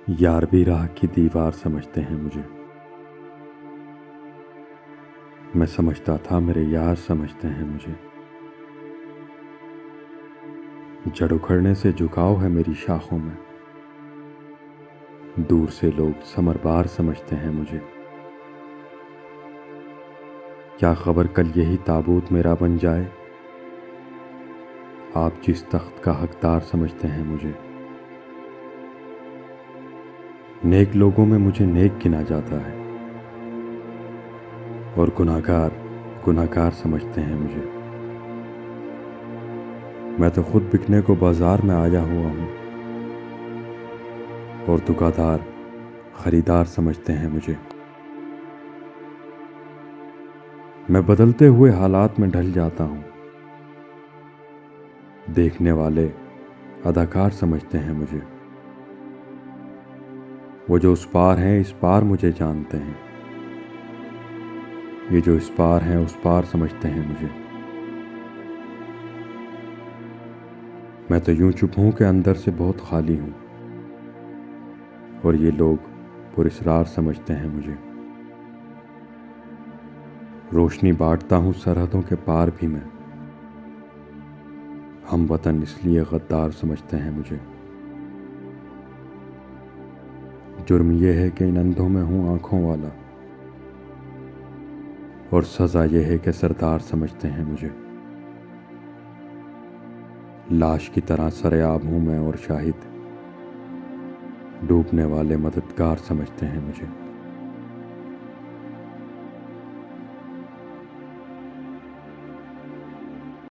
यार भी राह की दीवार समझते हैं मुझे। मैं समझता था मेरे यार समझते हैं मुझे। जड़ उखड़ने से झुकाव है मेरी शाखों में। दूर से लोग समरबार समझते हैं मुझे। क्या खबर कल यही ताबूत मेरा बन जाए। आप जिस तख्त का हकदार समझते हैं मुझे। नेक लोगों में मुझे नेक गिना जाता है और गुनाहगार गुनाहगार समझते हैं मुझे। मैं तो खुद बिकने को बाजार में आया हुआ हूँ और दुकानदार खरीदार समझते हैं मुझे। मैं बदलते हुए हालात में ढल जाता हूँ। देखने वाले अदाकार समझते हैं मुझे। वो जो उस पार हैं इस पार मुझे जानते हैं। ये जो इस पार हैं उस पार समझते हैं मुझे। मैं तो यूं चुप हूं कि अंदर से बहुत खाली हूं और ये लोग पुरस्रार समझते हैं मुझे। रोशनी बांटता हूं सरहदों के पार भी मैं। हम वतन इसलिए गद्दार समझते हैं मुझे। जुर्म ये है कि इन अंधों में हूं आंखों वाला और सजा ये है कि सरदार समझते हैं मुझे। लाश की तरह सरेआब हूं मैं और शाहिद। डूबने वाले मददगार समझते हैं मुझे।